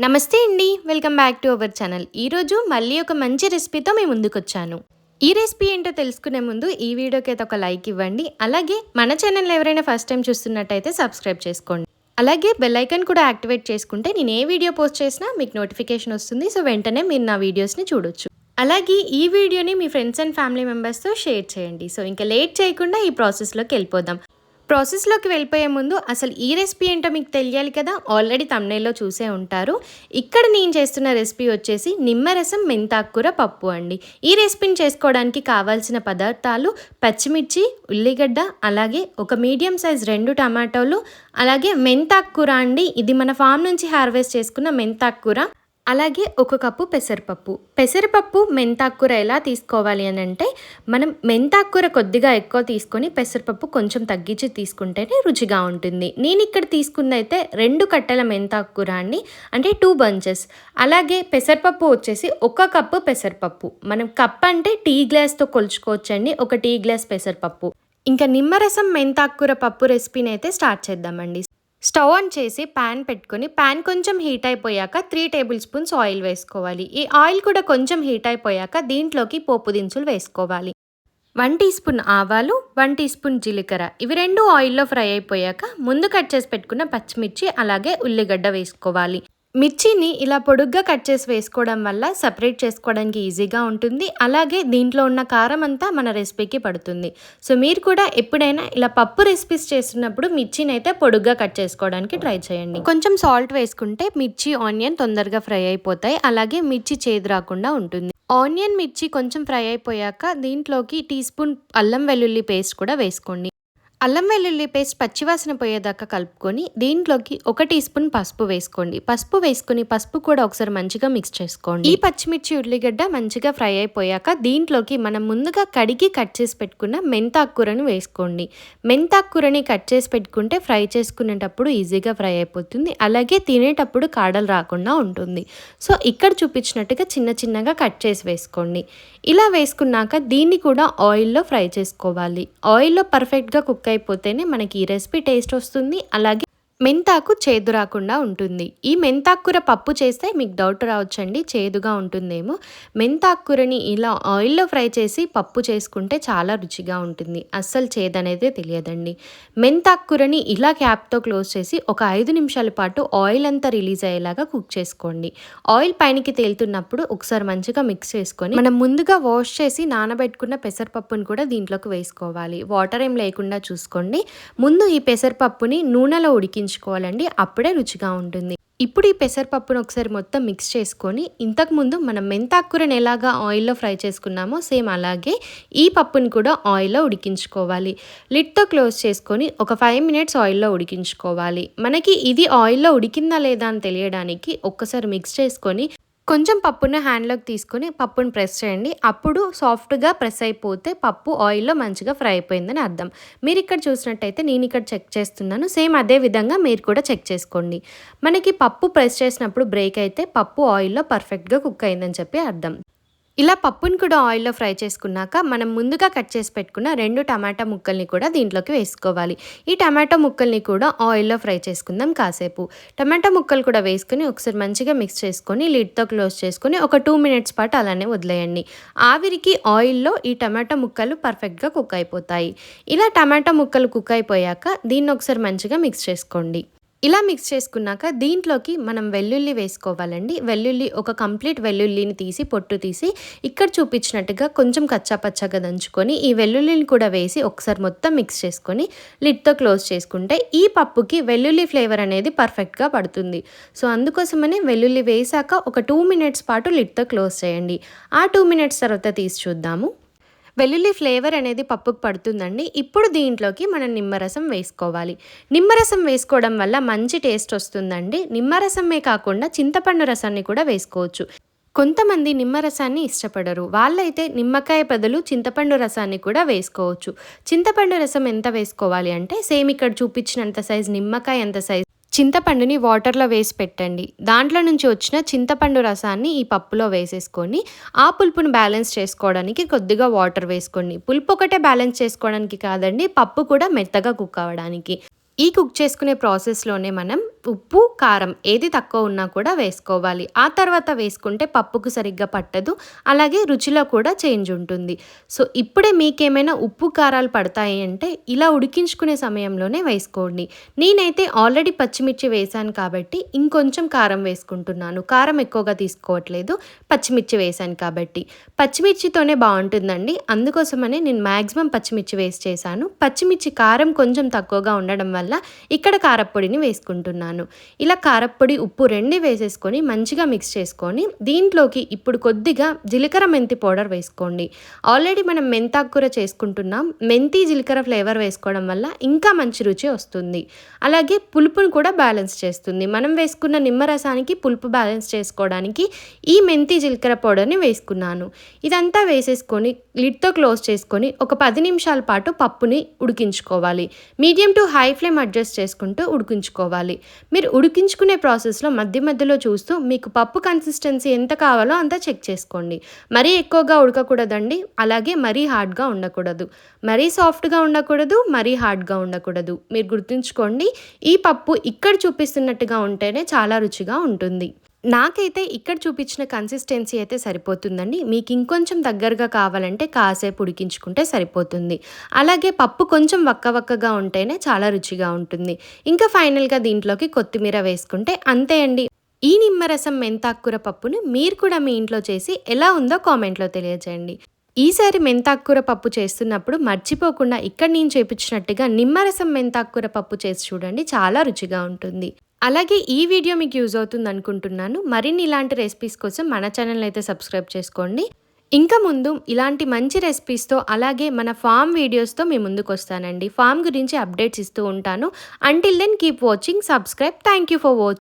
నమస్తే అండి. Welcome back to our channel. ఈరోజు మళ్ళీ ఒక మంచి రెసిపీతో మీ ముందుకొచ్చాను. ఈ రెసిపీ ఏంటో తెలుసుకునే ముందు ఈ వీడియోకి అయితే ఒక లైక్ ఇవ్వండి. అలాగే మన ఛానల్ ఎవరైనా ఫస్ట్ టైం చూస్తున్నట్టయితే సబ్స్క్రైబ్ చేసుకోండి. అలాగే బెల్ ఐకాన్ కూడా యాక్టివేట్ చేసుకుంటే నేను ఏ వీడియో పోస్ట్ చేసినా మీకు నోటిఫికేషన్ వస్తుంది. సో వెంటనే మీరు నా వీడియోస్ని చూడొచ్చు. అలాగే ఈ వీడియోని మీ ఫ్రెండ్స్ అండ్ ఫ్యామిలీ మెంబర్స్తో షేర్ చేయండి. సో ఇంకా లేట్ చేయకుండా ఈ ప్రాసెస్లోకి వెళ్ళిపోదాం. ప్రాసెస్లోకి వెళ్ళిపోయే ముందు అసలు ఈ రెసిపీ ఏంటో మీకు తెలియాలి కదా. ఆల్రెడీ థంబ్నెయిల్లో చూసే ఉంటారు. ఇక్కడ నేను చేస్తున్న రెసిపీ వచ్చేసి నిమ్మరసం మెంతాకూర పప్పు అండి. ఈ రెసిపీని చేసుకోవడానికి కావాల్సిన పదార్థాలు పచ్చిమిర్చి, ఉల్లిగడ్డ, అలాగే ఒక మీడియం సైజ్ 2 టమాటోలు, అలాగే మెంతాకూర అండి. ఇది మన ఫామ్ నుంచి హార్వెస్ట్ చేసుకున్న మెంతాకూర. అలాగే ఒక కప్పు పెసరపప్పు మెంతాకూర ఎలా తీసుకోవాలి అని అంటే, మనం మెంతాకూర కొద్దిగా ఎక్కువ తీసుకొని పెసరపప్పు కొంచెం తగ్గించి తీసుకుంటేనే రుచిగా ఉంటుంది. నేను ఇక్కడ తీసుకుందైతే 2 కట్టెల మెంతాకూర అండి, అంటే 2 బంచెస్. అలాగే పెసరపప్పు వచ్చేసి 1 కప్పు పెసరపప్పు. మనం కప్ అంటే టీ గ్లాస్తో కొలుచుకోవచ్చండి, 1 టీ గ్లాస్ పెసరపప్పు. ఇంకా నిమ్మరసం మెంతాకూర పప్పు రెసిపీని అయితే స్టార్ట్ చేద్దామండి. స్టవ్ ఆన్ చేసి ప్యాన్ పెట్టుకొని ప్యాన్ కొంచెం హీట్ అయిపోయాక 3 టేబుల్ స్పూన్స్ ఆయిల్ వేసుకోవాలి. ఈ ఆయిల్ కూడా కొంచెం హీట్ అయిపోయాక దీంట్లోకి పోపు దినుసులు వేసుకోవాలి. 1 టీ స్పూన్ ఆవాలు, 1 టీ స్పూన్ జీలకర్ర. ఇవి 2 ఆయిల్లో ఫ్రై అయిపోయాక ముందు కట్ చేసి పెట్టుకున్న పచ్చిమిర్చి అలాగే ఉల్లిగడ్డ వేసుకోవాలి. మిర్చిని ఇలా పొడుగ్గా కట్ చేసి వేసుకోవడం వల్ల సపరేట్ చేసుకోవడానికి ఈజీగా ఉంటుంది. అలాగే దీంట్లో ఉన్న కారం అంతా మన రెసిపీకి పడుతుంది. సో మీరు కూడా ఎప్పుడైనా ఇలా పప్పు రెసిపీస్ చేస్తున్నప్పుడు మిర్చిని అయితే పొడుగ్గా కట్ చేసుకోవడానికి ట్రై చేయండి. కొంచెం సాల్ట్ వేసుకుంటే మిర్చి, ఆనియన్ తొందరగా ఫ్రై అయిపోతాయి. అలాగే మిర్చి చేదు రాకుండా ఉంటుంది. ఆనియన్, మిర్చి కొంచెం ఫ్రై అయిపోయాక దీంట్లోకి టీ స్పూన్ అల్లం వెల్లుల్లి పేస్ట్ కూడా వేసుకోండి. అల్లం వెల్లుల్లి పేస్ట్ పచ్చివాసన పోయేదాకా కలుపుకొని దీంట్లోకి 1 టీ స్పూన్ పసుపు వేసుకోండి. పసుపు కూడా ఒకసారి మంచిగా మిక్స్ చేసుకోండి. ఈ పచ్చిమిర్చి, ఉల్లిగడ్డ మంచిగా ఫ్రై అయిపోయాక దీంట్లోకి మనం ముందుగా కడిగి కట్ చేసి పెట్టుకున్న మెంతాకూరను వేసుకోండి. మెంతాకూరని కట్ చేసి పెట్టుకుంటే ఫ్రై చేసుకునేటప్పుడు ఈజీగా ఫ్రై అయిపోతుంది. అలాగే తినేటప్పుడు కాడలు రాకుండా ఉంటుంది. సో ఇక్కడ చూపించినట్టుగా చిన్న చిన్నగా కట్ చేసి వేసుకోండి. ఇలా వేసుకున్నాక దీన్ని కూడా ఆయిల్లో ఫ్రై చేసుకోవాలి. ఆయిల్లో పర్ఫెక్ట్గా కుక్ అయిపోతేనే మనకి ఈ రెసిపీ టేస్ట్ వస్తుంది. అలాగే మెంతాకు చేదు రాకుండా ఉంటుంది. ఈ మెంతాకూర పప్పు చేస్తే మీకు డౌట్ రావచ్చండి, చేదుగా ఉంటుందేమో. మెంతాకూరని ఇలా ఆయిల్లో ఫ్రై చేసి పప్పు చేసుకుంటే చాలా రుచిగా ఉంటుంది. అస్సలు చేదనేదే తెలియదండి. మెంతాకూరని ఇలా క్యాప్తో క్లోజ్ చేసి ఒక 5 నిమిషాల పాటు ఆయిల్ అంతా రిలీజ్ అయ్యేలాగా కుక్ చేసుకోండి. ఆయిల్ పైనకి తేలుతున్నప్పుడు ఒకసారి మంచిగా మిక్స్ చేసుకొని మనం ముందుగా వాష్ చేసి నానబెట్టుకున్న పెసరపప్పుని కూడా దీంట్లోకి వేసుకోవాలి. వాటర్ ఏం లేకుండా చూసుకోండి. ముందు ఈ పెసరపప్పుని నూనెలో ఉడికించుకోవాలండి, అప్పుడే రుచిగా ఉంటుంది. ఇప్పుడు ఈ పెసరపప్పును ఒకసారి మొత్తం మిక్స్ చేసుకొని ఇంతకుముందు మనం మెంతాకూరని ఎలాగా ఆయిల్లో ఫ్రై చేసుకున్నామో సేమ్ అలాగే ఈ పప్పుని కూడా ఆయిల్లో ఉడికించుకోవాలి. లిడ్తో క్లోజ్ చేసుకొని ఒక 5 మినిట్స్ ఆయిల్లో ఉడికించుకోవాలి. మనకి ఇది ఆయిల్లో ఉడికిందా లేదా అని తెలియడానికి ఒక్కసారి మిక్స్ చేసుకొని కొంచెం పప్పును హ్యాండ్లోకి తీసుకొని పప్పును ప్రెస్ చేయండి. అప్పుడు సాఫ్ట్గా ప్రెస్ అయిపోతే పప్పు ఆయిల్లో మంచిగా ఫ్రై అయిపోయిందని అర్థం. మీరు ఇక్కడ చూసినట్టయితే నేను ఇక్కడ చెక్ చేస్తున్నాను. సేమ్ అదే విధంగా మీరు కూడా చెక్ చేసుకోండి. మనకి పప్పు ప్రెస్ చేసినప్పుడు బ్రేక్ అయితే పప్పు ఆయిల్లో పర్ఫెక్ట్గా కుక్ అయిందని చెప్పి అర్థం. ఇలా పప్పుని కూడా ఆయిల్లో ఫ్రై చేసుకున్నాక మనం ముందుగా కట్ చేసి పెట్టుకున్న 2 టమాటా ముక్కల్ని కూడా దీంట్లోకి వేసుకోవాలి. ఈ టమాటా ముక్కల్ని కూడా ఆయిల్లో ఫ్రై చేసుకుందాం కాసేపు. టమాటా ముక్కలు కూడా వేసుకొని ఒకసారి మంచిగా మిక్స్ చేసుకొని లిడ్తో క్లోజ్ చేసుకొని ఒక 2 మినిట్స్ పాటు అలానే వదిలేయండి. ఆవిరికి ఆయిల్లో ఈ టమాటా ముక్కలు పర్ఫెక్ట్గా కుక్ అయిపోతాయి. ఇలా టమాటా ముక్కలు కుక్ అయిపోయాక దీన్ని ఒకసారి మంచిగా మిక్స్ చేసుకోండి. ఇలా మిక్స్ చేసుకున్నాక దీంట్లోకి మనం వెల్లుల్లి వేసుకోవాలండి. వెల్లుల్లి ఒక కంప్లీట్ వెల్లుల్లిని తీసి పొట్టు తీసి ఇక్కడ చూపించినట్టుగా కొంచెం కచ్చాపచ్చాగా దంచుకొని ఈ వెల్లుల్లిని కూడా వేసి ఒకసారి మొత్తం మిక్స్ చేసుకొని లిడ్తో క్లోజ్ చేసుకుంటే ఈ పప్పుకి వెల్లుల్లి ఫ్లేవర్ అనేది పర్ఫెక్ట్గా పడుతుంది. సో అందుకోసమని వెల్లుల్లి వేసాక ఒక 2 మినిట్స్ పాటు లిడ్తో క్లోజ్ చేయండి. ఆ 2 మినిట్స్ తర్వాత తీసి చూద్దాము. వెల్లుల్లి ఫ్లేవర్ అనేది పప్పుకు పడుతుందండి. ఇప్పుడు దీంట్లోకి మనం నిమ్మరసం వేసుకోవాలి. నిమ్మరసం వేసుకోవడం వల్ల మంచి టేస్ట్ వస్తుందండి. నిమ్మరసమే కాకుండా చింతపండు రసాన్ని కూడా వేసుకోవచ్చు. కొంతమంది నిమ్మరసాన్ని ఇష్టపడరు. వాళ్ళైతే నిమ్మకాయ బదులు చింతపండు రసాన్ని కూడా వేసుకోవచ్చు. చింతపండు రసం ఎంత వేసుకోవాలి అంటే సేమ్ ఇక్కడ చూపించినంత సైజ్ నిమ్మకాయ ఎంత సైజ్ చింతపండుని వాటర్లో వేసి పెట్టండి. దాంట్లో నుంచి వచ్చిన చింతపండు రసాన్ని ఈ పప్పులో వేసేసుకొని ఆ పులుపును బ్యాలెన్స్ చేసుకోవడానికి కొద్దిగా వాటర్ వేసుకోండి. పులుపు ఒకటే బ్యాలెన్స్ చేసుకోవడానికి కాదండి, పప్పు కూడా మెత్తగా కుక్ అవ్వడానికి. ఈ కుక్ చేసుకునే ప్రాసెస్‌లోనే మనం ఉప్పు, కారం ఏది తక్కువ ఉన్నా కూడా వేసుకోవాలి. ఆ తర్వాత వేసుకుంటే పప్పుకు సరిగ్గా పట్టదు. అలాగే రుచిలో కూడా చేంజ్ ఉంటుంది. సో, ఇప్పుడే మీకేమైనా ఉప్పు, కారాలు పడతాయి అంటే ఇలా ఉడికించుకునే సమయంలోనే వేసుకోండి. నేనైతే ఆల్రెడీ పచ్చిమిర్చి వేశాను కాబట్టి ఇంకొంచెం కారం వేసుకుంటున్నాను. కారం ఎక్కువగా తీసుకోవట్లేదు. పచ్చిమిర్చి వేశాను కాబట్టి. పచ్చిమిర్చితోనే బావుంటుందండి. అందుకోసమనే నేను మాక్సిమం పచ్చిమిర్చి వేసి చేశాను. పచ్చిమిర్చి కారం కొంచెం తక్కువగా ఉండడం వల్ల ఇక్కడ కారప్పొడిని వేసుకుంటున్నాను. ఇలా కారప్పొడి, ఉప్పు 2 వేసేసుకొని మంచిగా మిక్స్ చేసుకొని దీంట్లోకి ఇప్పుడు కొద్దిగా జీలకర్ర మెంతి పౌడర్ వేసుకోండి. ఆల్రెడీ మనం మెంతాకు చేసుకుంటున్నాం. మెంతి, జీలకర్ర ఫ్లేవర్ వేసుకోవడం వల్ల ఇంకా మంచి రుచి వస్తుంది. అలాగే పులుపును కూడా బ్యాలెన్స్ చేస్తుంది. మనం వేసుకున్న నిమ్మరసానికి పులుపు బ్యాలెన్స్ చేసుకోవడానికి ఈ మెంతి, జీలకర్ర పౌడర్‌ని వేసుకున్నాను. ఇదంతా వేసేసుకొని లిడ్‌తో క్లోజ్ చేసుకొని ఒక 10 నిమిషాల పాటు పప్పుని ఉడికించుకోవాలి. Medium to high flame adjust చేసుకుంటూ ఉడికించుకోవాలి. మీరు ఉడికించుకునే ప్రాసెస్‌లో మధ్య మధ్యలో చూస్తూ మీకు పప్పు కన్సిస్టెన్సీ ఎంత కావాలో అంత చెక్ చేసుకోండి. మరీ ఎక్కువగా ఉడకకూడదండి. అలాగే మరీ హార్డ్‌గా ఉండకూడదు. మరీ సాఫ్ట్‌గా ఉండకూడదు. మరీ హార్డ్‌గా ఉండకూడదు. మీరు గుర్తుంచుకోండి. ఈ పప్పు ఇక్కడ చూపిస్తున్నట్టుగా ఉంటేనే చాలా రుచిగా ఉంటుంది. నాకైతే ఇక్కడ చూపించిన కన్సిస్టెన్సీ అయితే సరిపోతుందండి. మీకు ఇంకొంచెం దగ్గరగా కావాలంటే కాసేపు ఉడికించుకుంటే సరిపోతుంది. అలాగే పప్పు కొంచెం వక్కగా ఉంటేనే చాలా రుచిగా ఉంటుంది. ఇంకా ఫైనల్‌గా దీంట్లోకి కొత్తిమీర వేసుకుంటే అంతే అండి. ఈ నిమ్మరసం మెంతాకు పప్పును మీరు కూడా మీ ఇంట్లో చేసి ఎలా ఉందో కామెంట్‌లో తెలియజేయండి. ఈసారి మెంతాకు పప్పు చేస్తున్నప్పుడు మర్చిపోకుండా ఇక్కడ నేను చూపించినట్టుగా నిమ్మరసం మెంతాకు పప్పు చేసి చూడండి. చాలా రుచిగా ఉంటుంది. అలాగే ఈ వీడియో మీకు యూజ్ అవుతుంది అనుకుంటున్నాను. మరిన్ని ఇలాంటి రెసిపీస్ కోసం మన ఛానల్‌ని అయితే సబ్స్క్రైబ్ చేసుకోండి. ఇంకా ముందు ఇలాంటి మంచి రెసిపీస్‌తో అలాగే మన ఫార్మ్ వీడియోస్‌తో మీ ముందుకొస్తానండి. ఫార్మ్ గురించి అప్డేట్స్ ఇస్తూ ఉంటాను. Until then keep watching, subscribe. Thank you for watching.